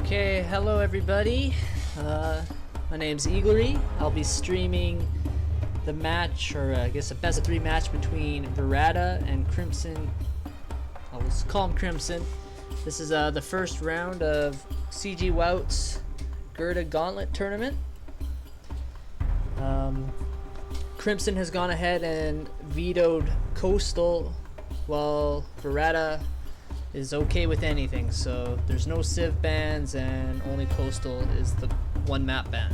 Okay, hello everybody. My name's Eaglery. I'll be streaming the match, or I guess a best of 3 match between Varadha and Crimson. I'll just call him Crimson. This is the first round of CG Wout's Gerda Gauntlet tournament. Crimson has gone ahead and vetoed Coastal, while Varadha is okay with anything, so there's no Civ bans and only Coastal is the one map ban.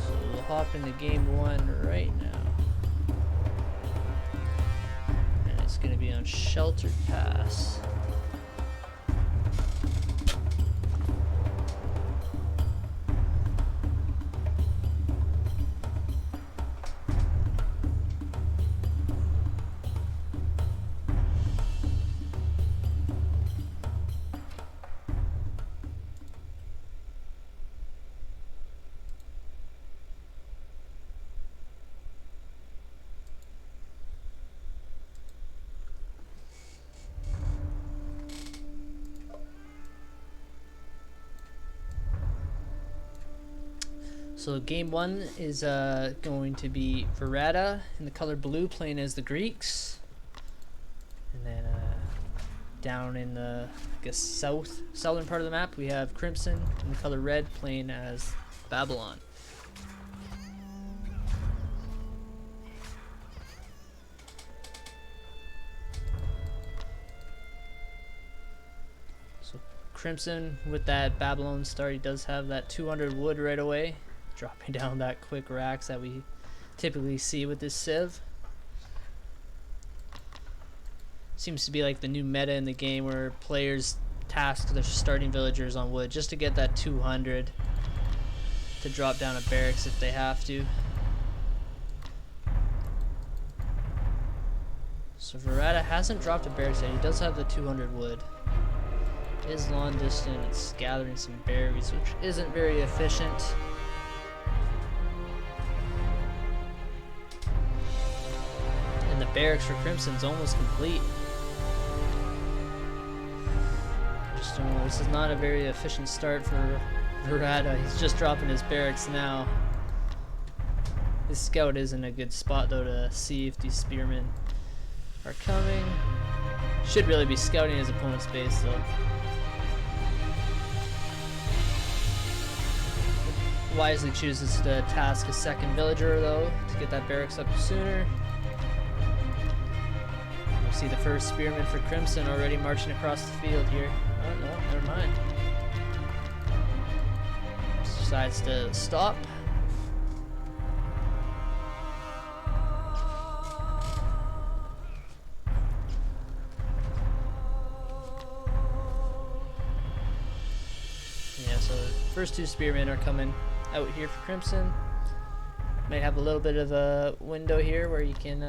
So we'll hop into game 1 right now, and it's going to be on Sheltered Pass. So game 1 is going to be Varadha in the color blue playing as the Greeks, and then down in the southern part of the map we have Crimson in the color red playing as Babylon. So Crimson with that Babylon start, he does have that 200 wood right away, dropping down that quick racks that we typically see with this Civ. Seems to be like the new meta in the game, where players task their starting villagers on wood just to get that 200 to drop down a barracks if they have to. So Varadha hasn't dropped a barracks yet. He does have the 200 wood. It is long distance, gathering some berries, which isn't very efficient. And the barracks for Crimson's almost complete. Just don't know, this is not a very efficient start for Varadha. He's just dropping his barracks now. His scout is in a good spot though to see if these spearmen are coming. Should really be scouting his opponent's base though. Wisely chooses to task a second villager though to get that barracks up sooner. We see the first spearman for Crimson already marching across the field here. Oh no, never mind. Decides to stop. Yeah, so the first 2 spearmen are coming out here for Crimson. Might have a little bit of a window here where you can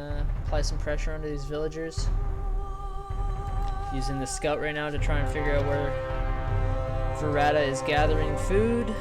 apply some pressure onto these villagers. Using the scout right now to try and figure out where Varadha is gathering food.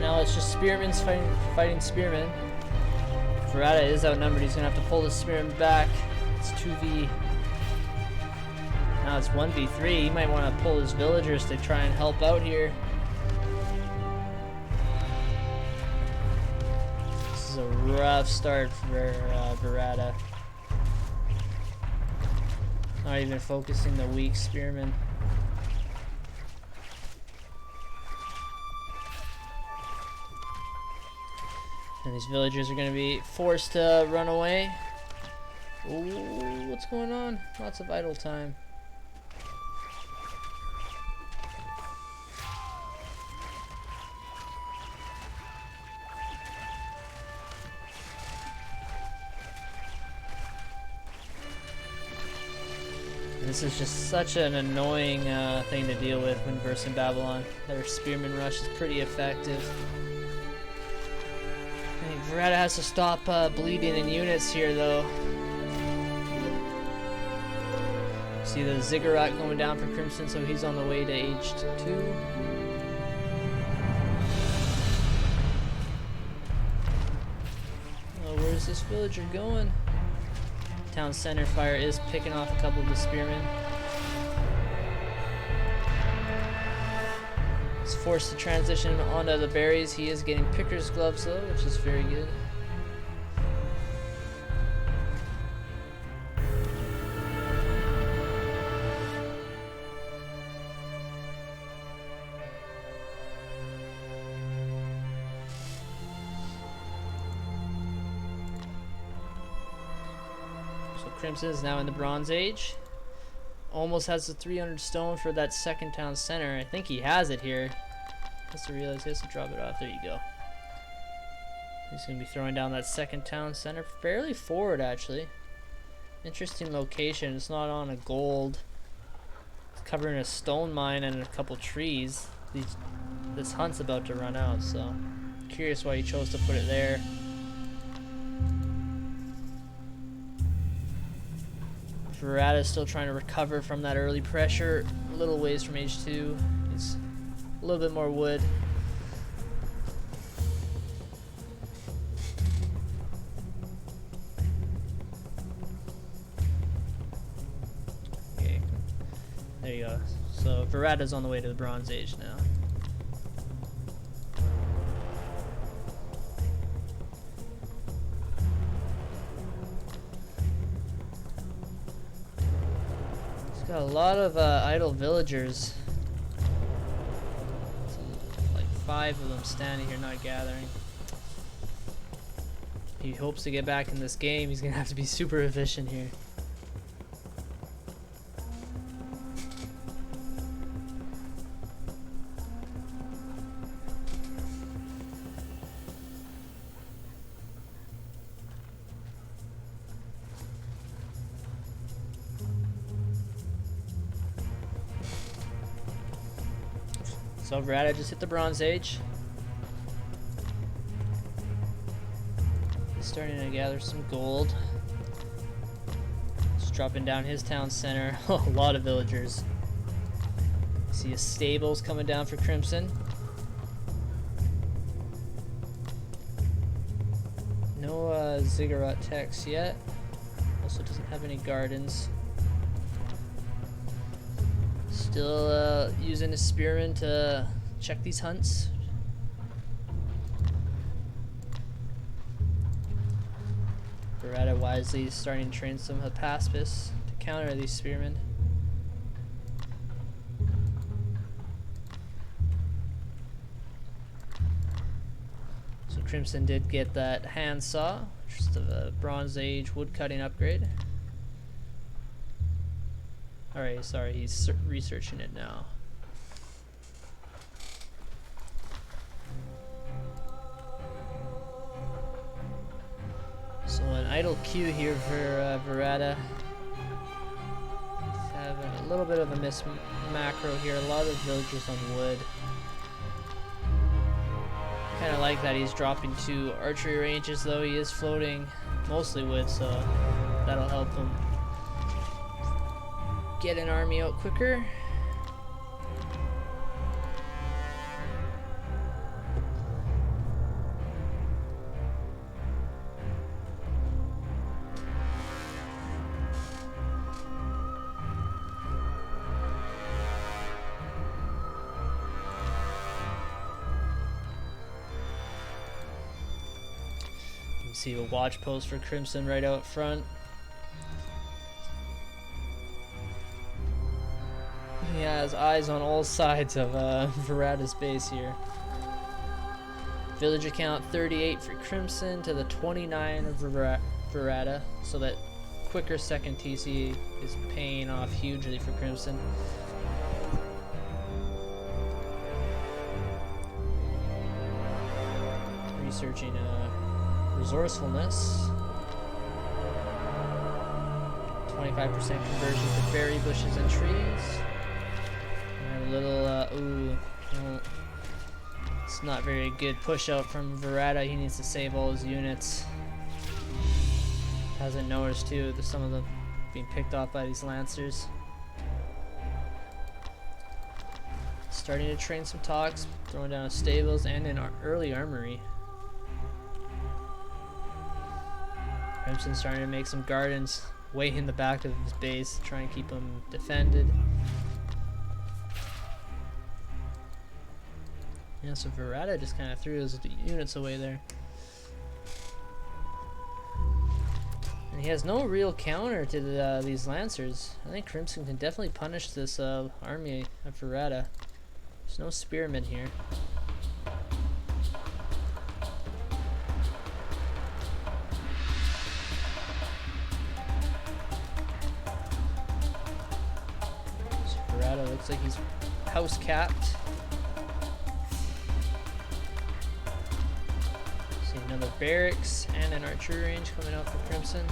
Now it's just spearmen fighting spearmen. Varadha is outnumbered. He's gonna have to pull the spearmen back. It's 2v. Now it's 1v3. He might want to pull his villagers to try and help out here. This is a rough start for Varadha. Not even focusing the weak spearmen. And these villagers are going to be forced to run away. Ooh, what's going on? Lots of idle time. This is just such an annoying thing to deal with when versing Babylon. Their Spearman Rush is pretty effective. I think Varadha has to stop bleeding in units here, though. See the Ziggurat going down for Crimson, so he's on the way to age 2. Oh, where's this villager going? Town center fire is picking off a couple of the spearmen. He's forced to transition onto the berries. He is getting picker's gloves though, which is very good. Crimson is now in the Bronze Age. Almost has the 300 stone for that second town center. I think he has it here. Has to realize he has to drop it off. There you go. He's going to be throwing down that second town center fairly forward, actually. Interesting location. It's not on a gold. It's covering a stone mine and a couple trees. This hunt's about to run out, so curious why he chose to put it there. Varadha is still trying to recover from that early pressure. A little ways from age 2. It's a little bit more wood. Okay, there you go. So Varadha's on the way to the Bronze Age now. Got a lot of idle villagers. Like 5 of them standing here not gathering. If he hopes to get back in this game, he's gonna have to be super efficient here. So Varadha just hit the Bronze Age. He's starting to gather some gold. Just dropping down his town center. A lot of villagers. See his stables coming down for Crimson. No Ziggurat techs yet. Also doesn't have any gardens. Still using his spearman to check these hunts. Varadha wisely starting to train some Hypaspis to counter these spearmen. So Crimson did get that handsaw, just a Bronze Age woodcutting upgrade. Alright, sorry, he's researching it now. So an idle queue here for Varadha. He's having a little bit of a miss macro here, a lot of villagers on wood. Kind of like that he's dropping 2 archery ranges though, he is floating mostly wood, so that'll help him get an army out quicker. You can see a watch post for Crimson right out front. He has eyes on all sides of Varadha's base here. Villager count 38 for Crimson to the 29 of Varadha, so that quicker second TC is paying off hugely for Crimson. Researching resourcefulness. 25% conversion to berry bushes and trees. And a little, ooh, well, it's not very good push out from Varadha. He needs to save all his units. Hasn't noticed too, there's some of them being picked off by these lancers. Starting to train some talks, throwing down stables and an early armory. Crimson's starting to make some gardens way in the back of his base to try and keep them defended. Yeah, so Varadha just kind of threw his units away there. And he has no real counter to these lancers. I think Crimson can definitely punish this army of Varadha. There's no spearmen here. So Varadha looks like he's house capped. See another barracks and an archery range coming out for Crimson.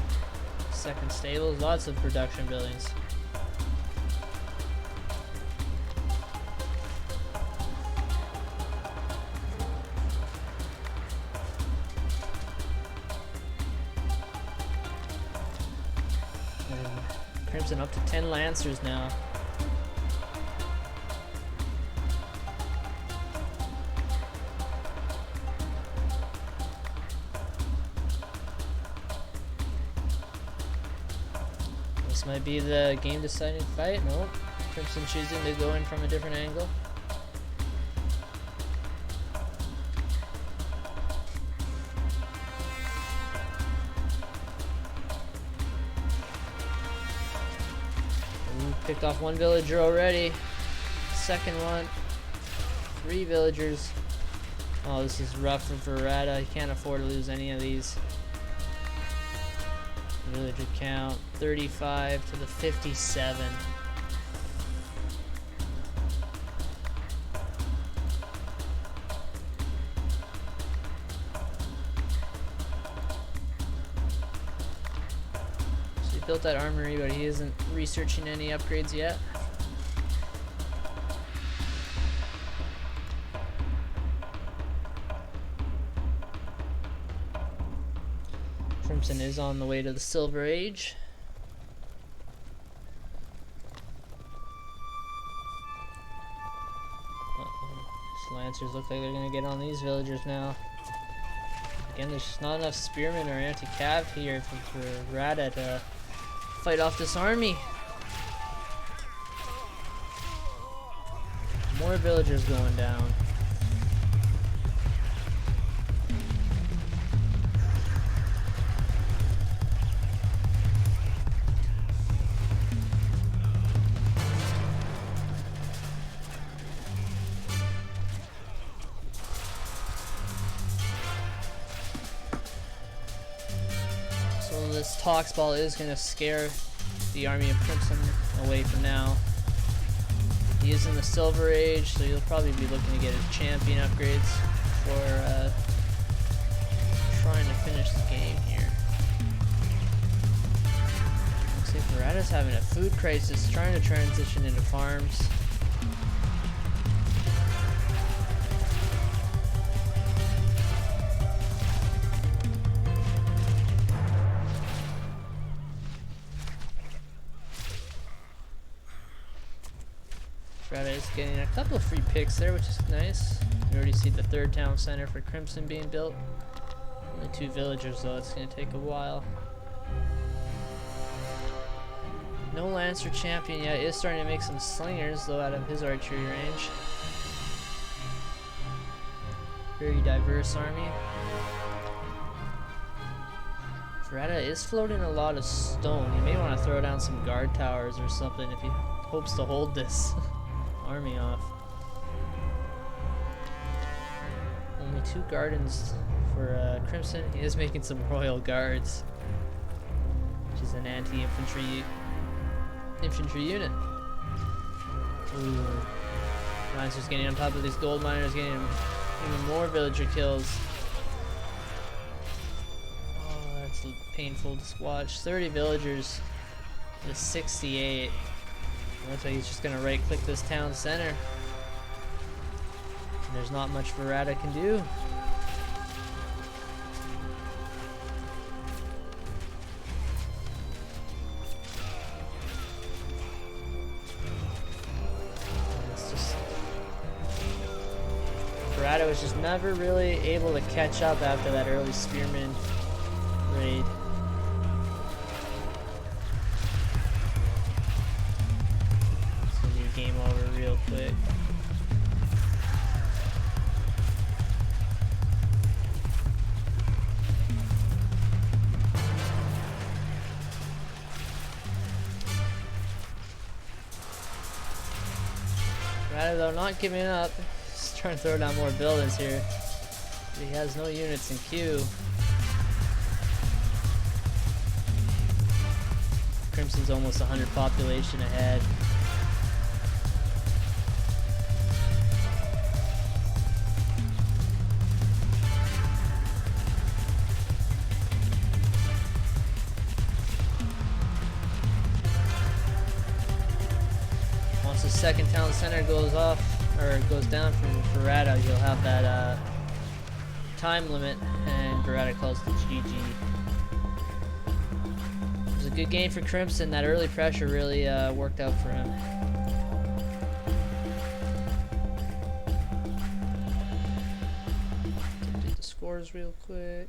Second stables, lots of production buildings. Crimson up to 10 lancers now. This might be the game deciding fight. No, Crimson choosing to go in from a different angle. Picked off one villager already. Second one. 3 villagers. Oh, this is rough for Varadha. He can't afford to lose any of these. Villager count 35 to the 57. Built that armory, but he isn't researching any upgrades yet. Crimson is on the way to the Silver Age. These lancers look like they're gonna get on these villagers now. Again, there's just not enough spearmen or anti-cav here for Varadha to fight off this army. More villagers going down. So this Tox Ball is going to scare the army of Crimson away from now. He is in the Silver Age, so he'll probably be looking to get his champion upgrades for trying to finish the game here. Looks like Varadha's having a food crisis, trying to transition into farms. Varadha is getting a couple of free picks there, which is nice. You already see the third town center for Crimson being built. Only 2 villagers though, it's going to take a while. No Lancer champion yet. He is starting to make some slingers though out of his archery range. Very diverse army. Varadha is floating a lot of stone. You may want to throw down some guard towers or something if he hopes to hold this army off. Only 2 gardens for Crimson. He is making some royal guards, which is an anti-infantry unit. Ooh. Lancer's getting on top of these gold miners, getting even more villager kills. Oh, that's painful to watch. 30 villagers to 68. Looks like he's just gonna right click this town center. And there's not much varadha can do. Varadha was just never really able to catch up after that early spearman raid. It's gonna be a game over real quick. Varadha though not giving up. He's trying to throw down more buildings here. But he has no units in queue. Crimson's almost 100 population ahead. Once the second town center goes off, or goes down from varadha, you'll have that time limit, and varadha calls the GG. It was a good game for Crimson. That early pressure really worked out for him. Do the scores real quick.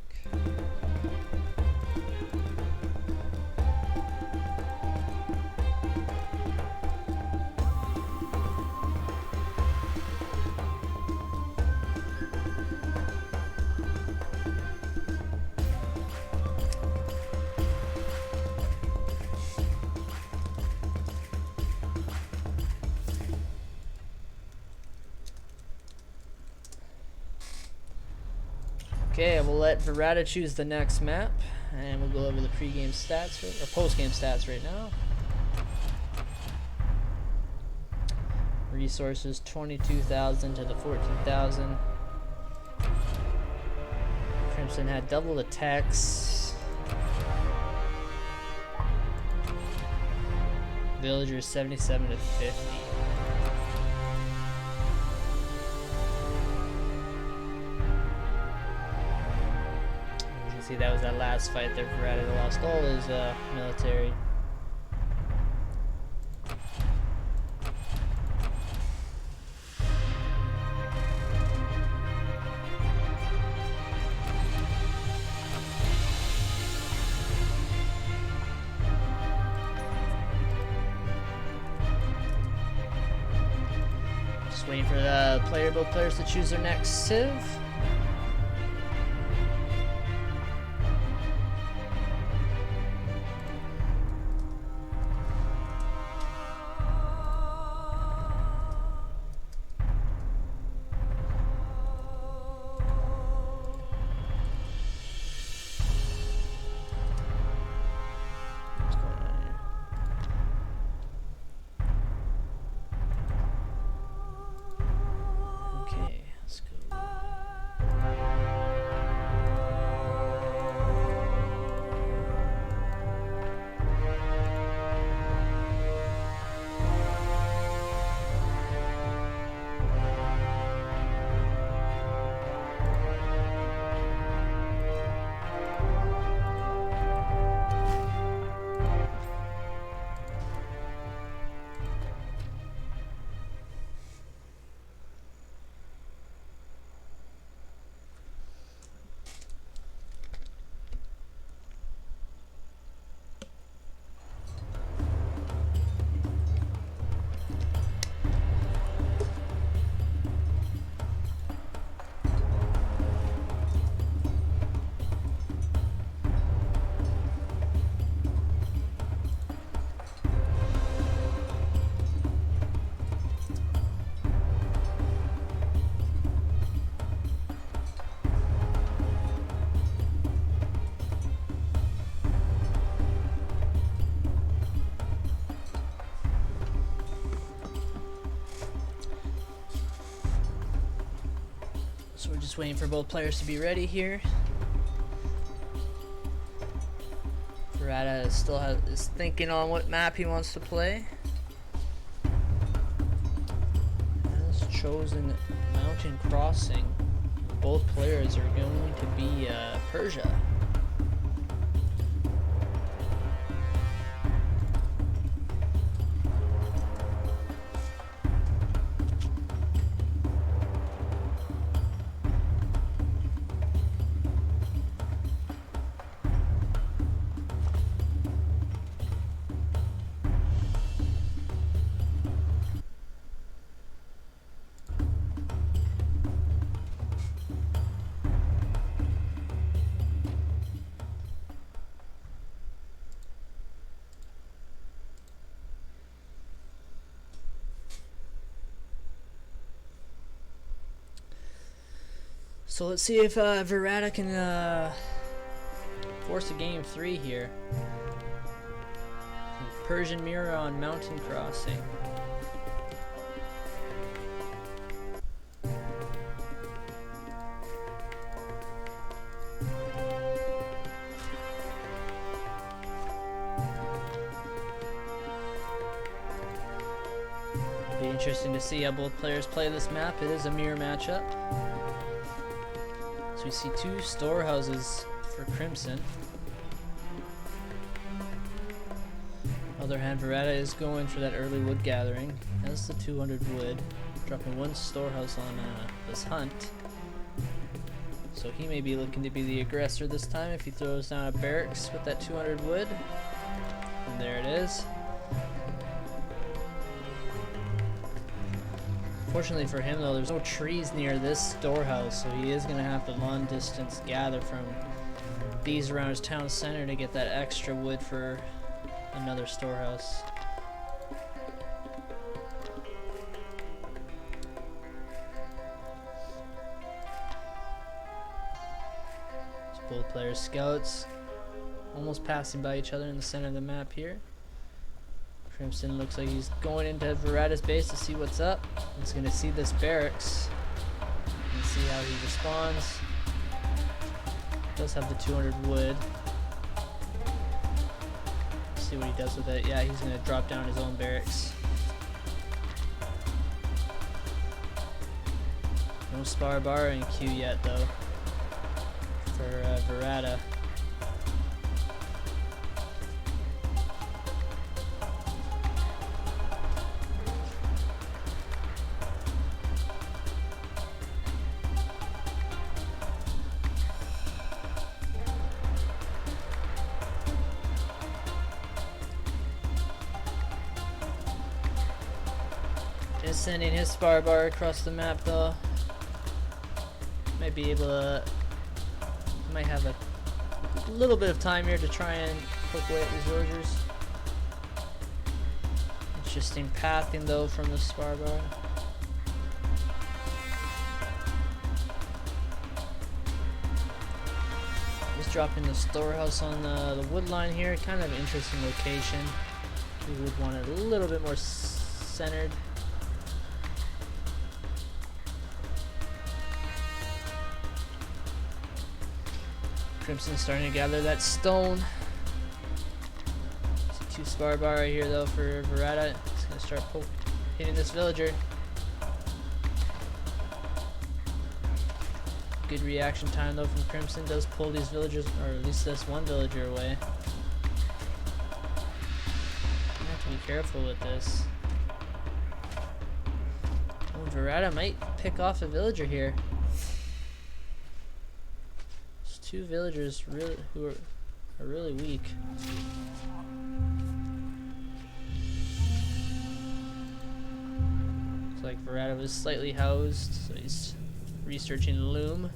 Okay, we'll let varadha choose the next map, and we'll go over the pre-game stats, or post-game stats right now. Resources 22,000 to the 14,000. Crimson had double the techs. Villagers 77 to 50. See, that was that last fight there. Varadha lost all his military. Just waiting for the both players to choose their next civ. So we're just waiting for both players to be ready here. Varadha is thinking on what map he wants to play. Has chosen Mountain Crossing. Both players are going to be Persia. So let's see if Varadha can force a game 3 here. Persian Mirror on Mountain Crossing. Be interesting to see how both players play this map. It is a mirror matchup. So we see 2 storehouses for Crimson. On the other hand, Varadha is going for that early wood gathering. Has the 200 wood, dropping 1 storehouse on this hunt. So he may be looking to be the aggressor this time if he throws down a barracks with that 200 wood. And there it is. Fortunately for him though, there's no trees near this storehouse, so he is going to have to long distance gather from these around his town center to get that extra wood for another storehouse. So both players scouts, almost passing by each other in the center of the map here. Crimson looks like he's going into Varadha's base to see what's up. He's going to see this barracks and see how he responds. Does have the 200 wood. See what he does with it. Yeah, he's going to drop down his own barracks. No spar bar in queue yet though for Varadha. Is sending his spar bar across the map though. Might be able to, might have a little bit of time here to try and poke away at these villagers. Interesting pathing though from the spar bar. Just dropping the storehouse on the wood line here. Kind of interesting location. We would want it a little bit more centered. Crimson starting to gather that stone. See 2 spar bar right here though for Varadha. He's gonna start hitting this villager. Good reaction time though from Crimson. Does pull these villagers, or at least this one villager away. You have to be careful with this. Oh, Varadha might pick off a villager here. 2 villagers who are really weak. Looks like Varadha was slightly housed, so he's researching loom.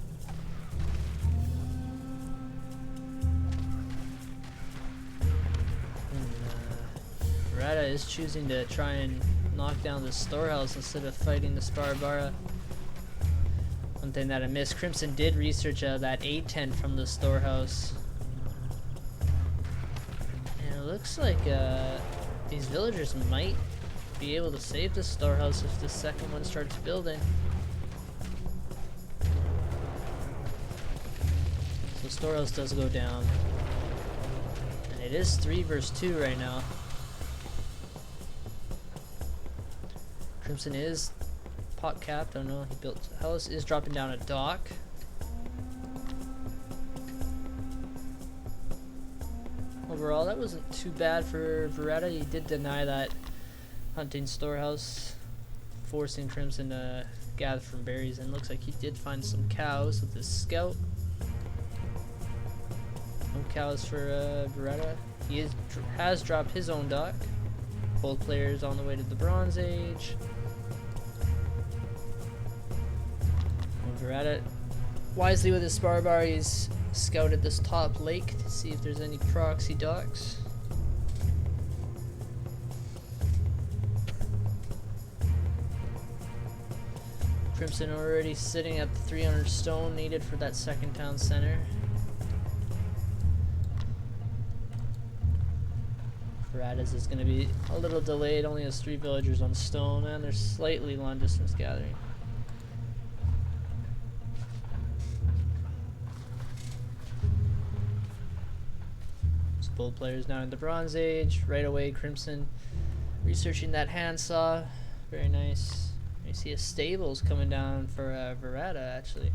Varadha is choosing to try and knock down the storehouse instead of fighting the Sparbara. One thing that I missed, Crimson did research that aid tent from the storehouse. And it looks like these villagers might be able to save the storehouse if the second one starts building. So storehouse does go down. And it It is 3 versus 2 right now. Crimson is pot capped. I don't know. He built a house. Is dropping down a dock. Overall, that wasn't too bad for Varadha. He did deny that hunting storehouse, forcing Crimson to gather from berries, and looks like he did find some cows with his scout. No cows for Varadha. He has dropped his own dock. Both players on the way to the Bronze Age. Varadha, wisely with his spar bar, he's scouted this top lake to see if there's any proxy docks. Crimson already sitting at the 300 stone needed for that second town center. Varadha's is going to be a little delayed, only has 3 villagers on stone, and they're slightly long distance gathering. Both players now in the Bronze Age. Right away, Crimson researching that handsaw. Very nice. You see a stables coming down for Varadha, actually.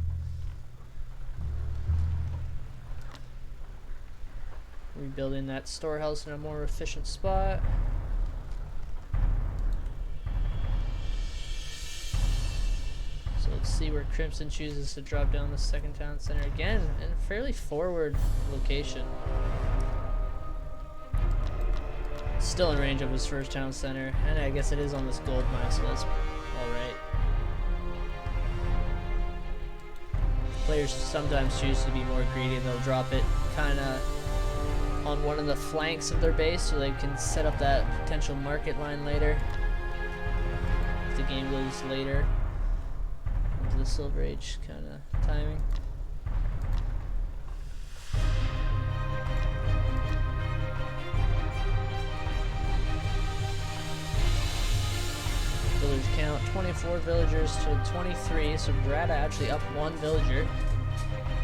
Rebuilding that storehouse in a more efficient spot. So let's see where Crimson chooses to drop down the second town center again, in a fairly forward location. Still in range of his first town center, and I guess it is on this gold mine, so that's alright. Players sometimes choose to be more greedy. They'll drop it kind of on one of the flanks of their base so they can set up that potential market line later. If the game goes later into the Silver Age kind of timing. Village count 24 villagers to 23, so Varadha actually up 1 villager.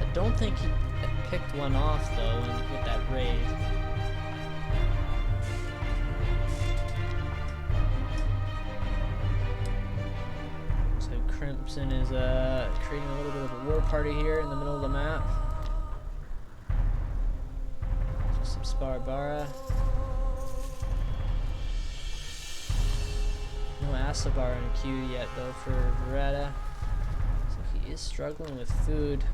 I don't think he picked one off though with that raid. So Crimson is creating a little bit of a war party here in the middle of the map. Just some Sparbara. No Asabar in queue yet though for Varadha. So he is struggling with food.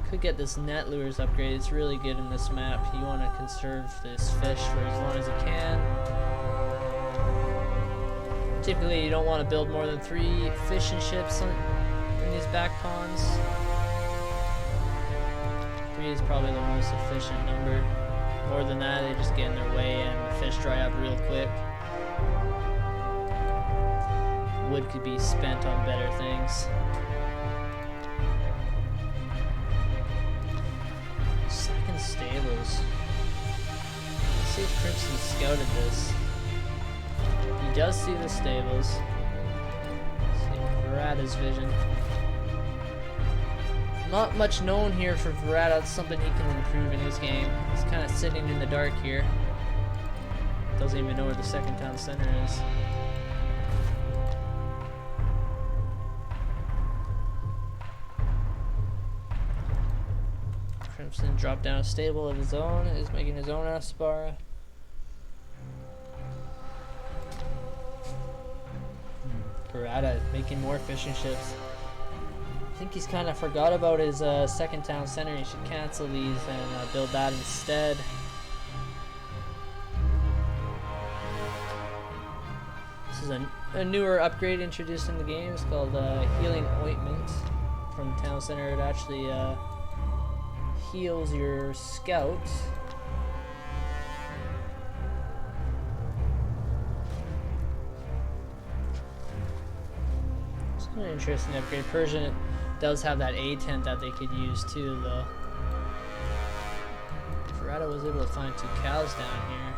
Could get this net lures upgrade. It's really good in this map. You want to conserve this fish for as long as you can. Typically you don't want to build more than 3 fishing ships in these back ponds. 3 is probably the most efficient number. More than that, they just get in their way and the fish dry up real quick. Wood could be spent on better things. Second stables. Let's see if Crimson scouted this. He does see the stables. Let's see Varadha's vision. Not much known here for Varadha. It's something he can improve in his game. He's kind of sitting in the dark here. Doesn't even know where the second town center is. Crimson dropped down a stable of his own, is making his own Aspara. Varadha making more fishing ships. I think he's kind of forgot about his second town center. He should cancel these and build that instead. This is a newer upgrade introduced in the game. It's called Healing Ointment from town center. It actually heals your scout. It's an interesting upgrade. Persian does have that A tent that they could use too, though. Varadha was able to find 2 cows down here.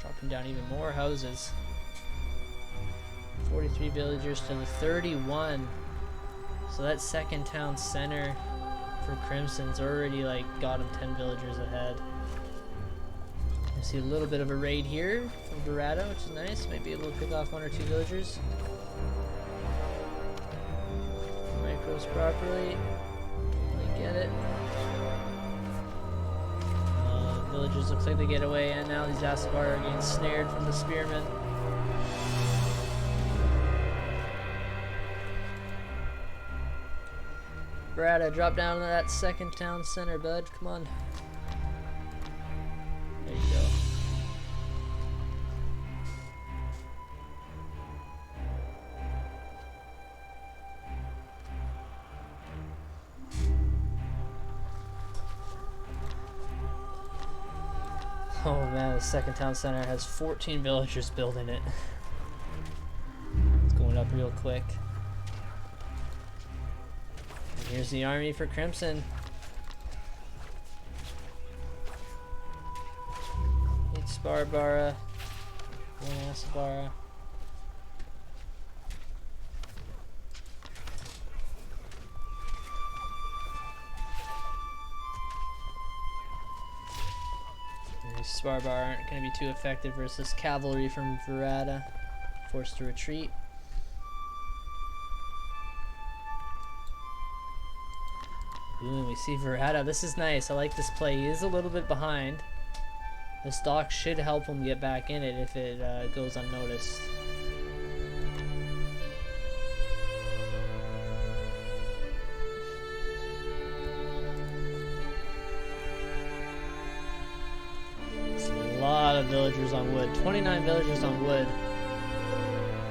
Dropping down even more houses. 43 villagers to the 31. So that second town center for Crimson's already like got him 10 villagers ahead. I see a little bit of a raid here from varadha, which is nice. Might be able to pick off 1 or 2 villagers. Micros properly. I get it. Villagers looks like they get away, and now these Asabar are getting snared from the spearmen. Varadha, drop down to that second town center, bud. Come on. There you go. Oh man, the second town center has 14 villagers building it. It's going up real quick. And here's the army for Crimson. 8 Sparbara, 1 Asabara. Sparbara aren't going to be too effective versus cavalry from varadha, forced to retreat. Ooh, we see varadha. This is nice. I like this play. He is a little bit behind. This dock should help him get back in it if it goes unnoticed. A lot of villagers on wood. 29 villagers on wood.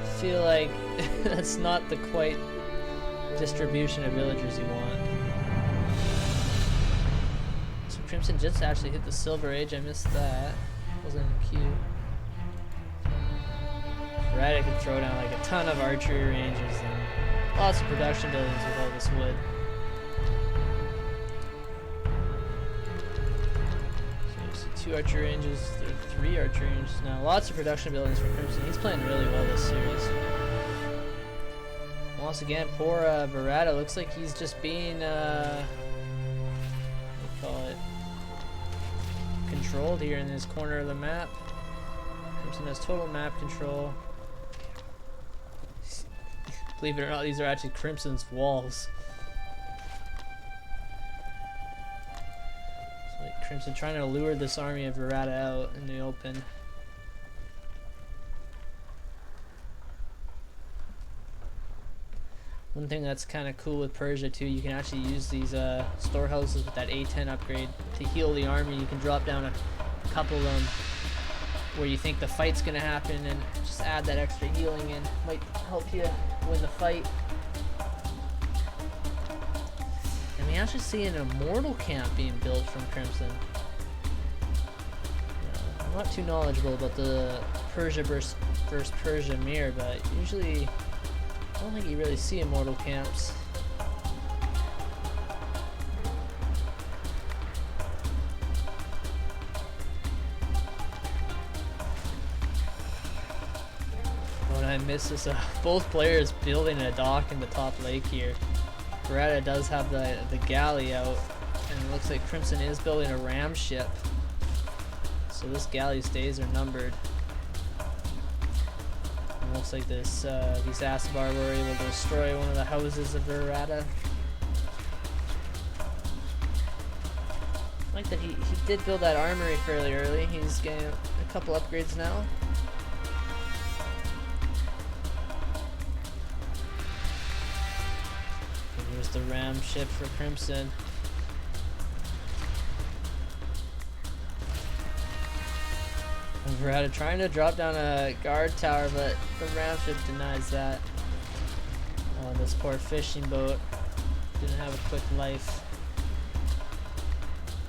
I feel like that's not the quite distribution of villagers you want. So Crimson just actually hit the Silver Age. I missed that. Wasn't in the queue. Varadha could throw down like a ton of archery ranges and lots of production buildings with all this wood. 2 archer ranges, 3 archer ranges now. Lots of production buildings for Crimson. He's playing really well this series. Once again, poor varadha looks like he's just being, what do you call it, controlled here in this corner of the map. Crimson has total map control. Believe it or not, these are actually Crimson's walls. Crimson trying to lure this army of varadha out in the open. One thing that's kind of cool with Persia too, you can actually use these storehouses with that A10 upgrade to heal the army. You can drop down a couple of them where you think the fight's gonna happen and just add that extra healing in. Might help you win the fight. And we actually see an immortal camp being built from Crimson. I'm not too knowledgeable about the Persia versus Persia mirror, but usually I don't think you really see immortal camps. What I miss is both players building a dock in the top lake here. Varadha does have the galley out, and it looks like Crimson is building a ram ship. So this galley's days are numbered. It looks like these Asabar were able to destroy one of the houses of Varadha. I like that he did build that armory fairly early. He's getting a couple upgrades now. And here's the ram ship for Crimson. Varadha trying to drop down a guard tower, but the ram ship denies that. Oh, this poor fishing boat didn't have a quick life.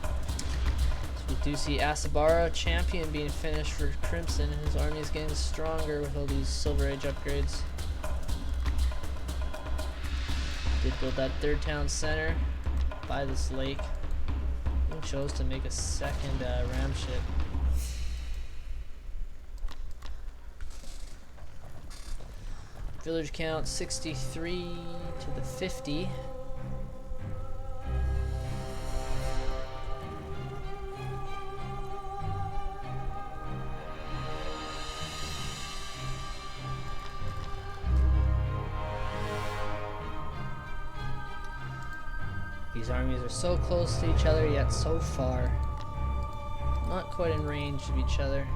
So we do see Asabara champion being finished for Crimson. His army is getting stronger with all these Silver Age upgrades. Did build that 3rd town center by this lake. He chose to make a second ram ship. Village count 63 to the 50. These armies are so close to each other, yet so far. Not quite in range of each other.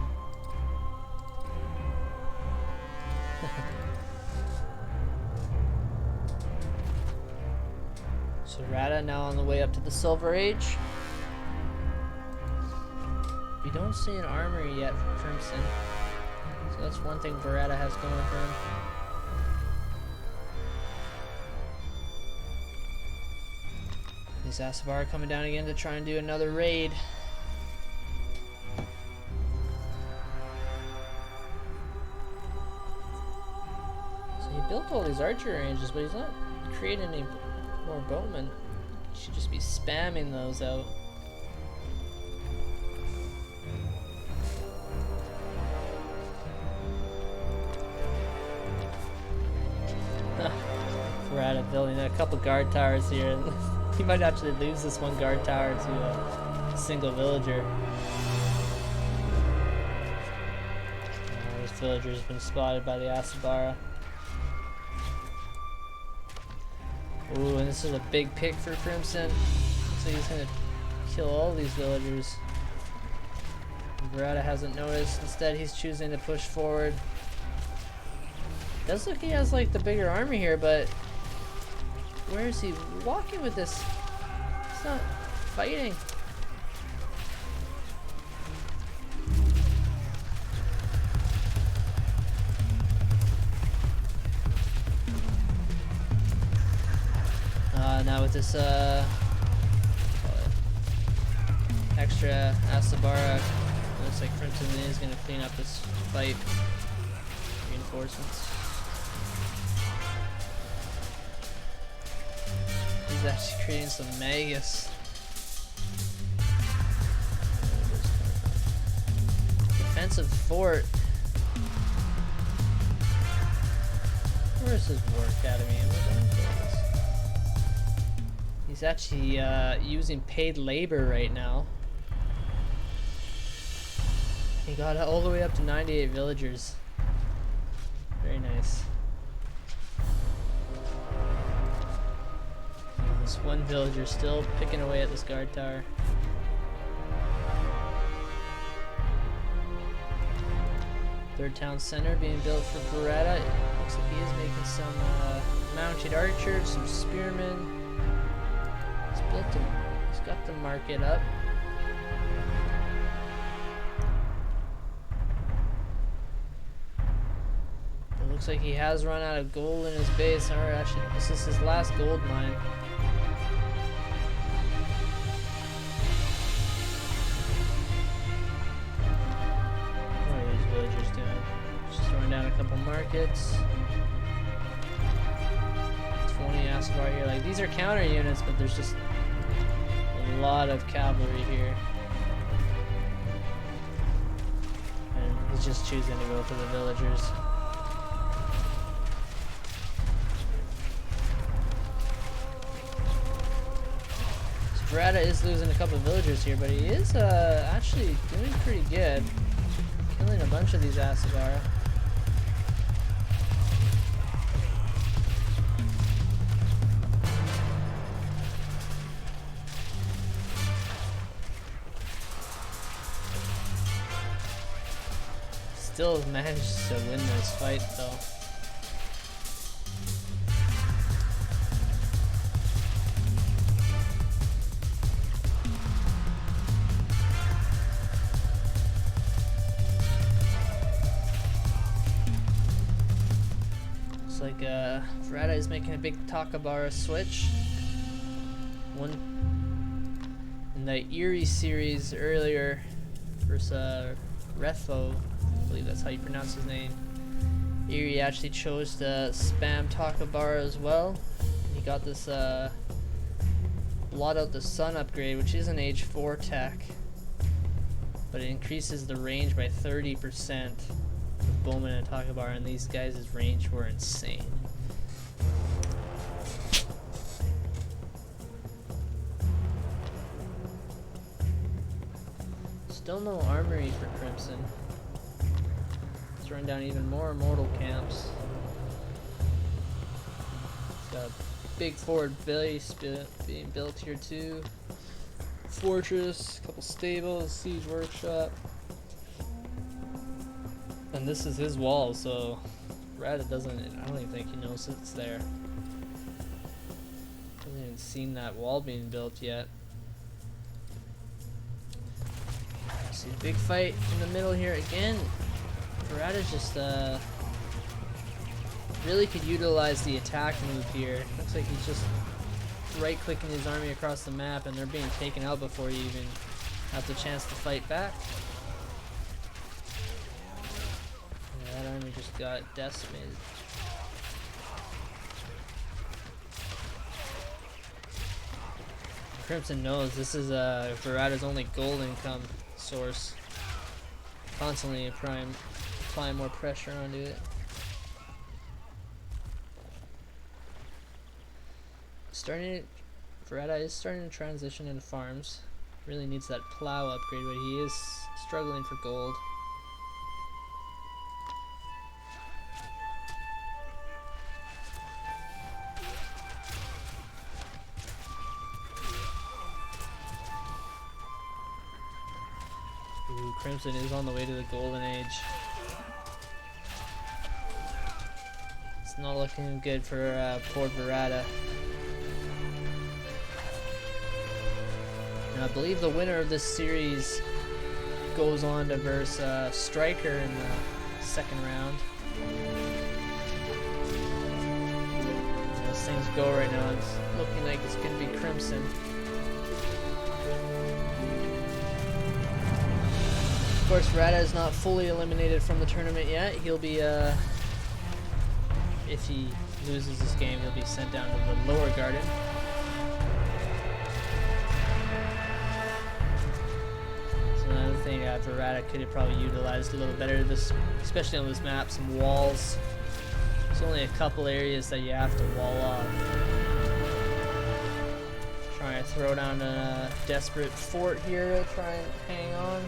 So Varadha now on the way up to the Silver Age. We don't see an armory yet for Crimson. So that's one thing Varadha has going for him. These Asabar are coming down again to try and do another raid. So he built all these archer ranges, but he's not creating any more bowmen. He should just be spamming those out. Varadha building a couple guard towers here. He might actually lose this one guard tower to a single villager. This villager's been spotted by the Asabara. Ooh, and this is a big pick for Crimson. So he's gonna kill all these villagers. Varadha hasn't noticed. Instead, he's choosing to push forward. Does look he has like the bigger army here, but where is he walking with this? He's not fighting. Now with this extra Asabara, looks like Crimson is going to clean up this fight. Reinforcements. He's actually creating some Magus. Defensive fort. Where's his war academy? He's actually using paid labor right now. He got all the way up to 98 villagers. Very nice. This one villager still picking away at this guard tower. Third town center being built for Varadha. Looks like he is making some mounted archers, some spearmen. He's got the market up. It looks like he has run out of gold in his base. Or actually, this is his last gold mine. What are these villagers doing? Just throwing down a couple markets. 20 Asvar here. Like, these are counter units, but there's just a lot of cavalry here. And he's just choosing to go for the villagers. So Varadha is losing a couple of villagers here, but he is actually doing pretty good. Killing a bunch of these Asavara. Still managed to win this fight though. Looks like Varadha is making a big Takabara switch. One in the Erie series earlier versus Retho. I believe that's how you pronounce his name. Erie actually chose to spam Takabara as well. He got this blot out the sun upgrade, which is an age 4 tech, but it increases the range by 30% with bowmen and attack bar, and these guys' range were insane. Still no armory for Crimson. Let's run down even more mortal camps. Got a big forward base being built here too. Fortress, a couple stables, siege workshop. And this is his wall, so Varadha doesn't, I don't even think he knows it's there. Hasn't even seen that wall being built yet. See a big fight in the middle here again. Varadha's just really could utilize the attack move here. Looks like he's just right clicking his army across the map and they're being taken out before you even have the chance to fight back. Yeah, that army just got decimated. Crimson knows this is Varadha's only gold income source. Constantly applying more pressure onto it. Varadha is starting to transition into farms. Really needs that plow upgrade, but he is struggling for gold. Ooh, Crimson is on the way to the golden age. It's not looking good for poor Varadha. And I believe the winner of this series goes on to verse Striker in the second round. As things go right now, it's looking like it's going to be Crimson. Of course, Varadha is not fully eliminated from the tournament yet. He'll be, if he loses this game, he'll be sent down to the lower garden. Another thing Varadha could have probably utilized a little better, this, especially on this map, some walls. There's only a couple areas that you have to wall off. Trying to throw down a desperate fort here, try and hang on.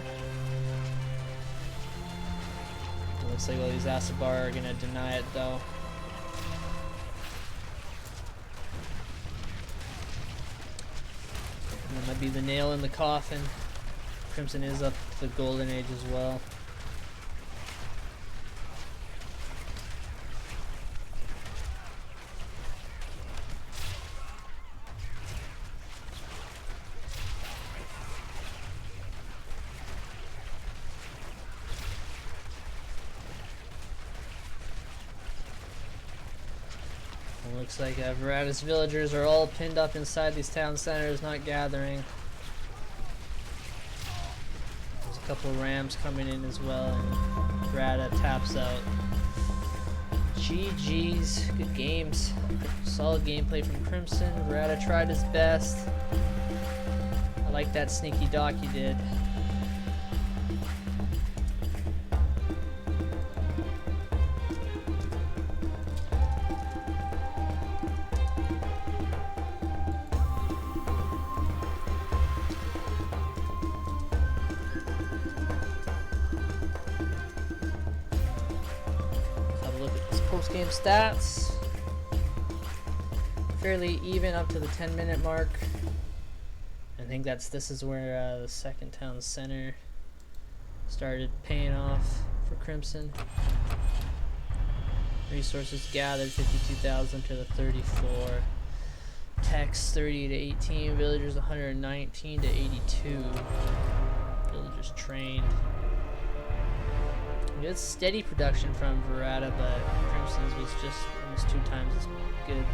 It looks like all these Asabar are gonna deny it though. And that might be the nail in the coffin. Crimson is up to the golden age as well. It looks like Varadha's villagers are all pinned up inside these town centers, not gathering. Couple rams coming in as well, and Varadha taps out. GG's, good games. Solid gameplay from Crimson. Varadha tried his best. I like that sneaky dock he did. Post-game stats, fairly even up to the 10-minute mark. I think this is where the second town center started paying off for Crimson. Resources gathered 52,000 to the 34. Techs 30 to 18. Villagers 119 to 82. Villagers trained. Good steady production from Varadha, but Crimson's was just almost 2 times as good.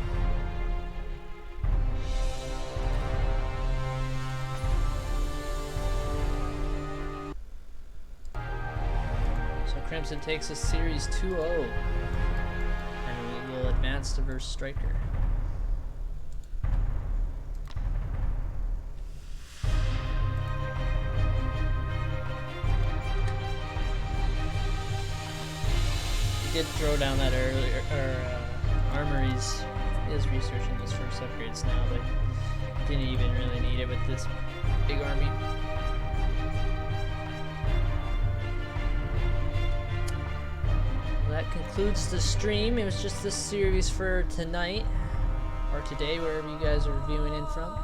So Crimson takes a series 2-0 and will advance to verse Striker. did throw down that earlier, armories. He is researching those first upgrades now, but didn't even really need it with this big army. Well, that concludes the stream. It was just this series for tonight, or today, wherever you guys are viewing in from.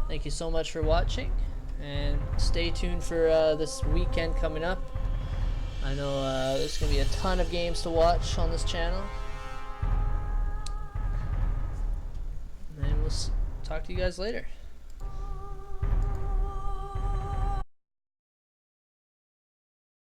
Thank you so much for watching, and stay tuned for this weekend coming up. I know there's going to be a ton of games to watch on this channel. And we'll talk to you guys later.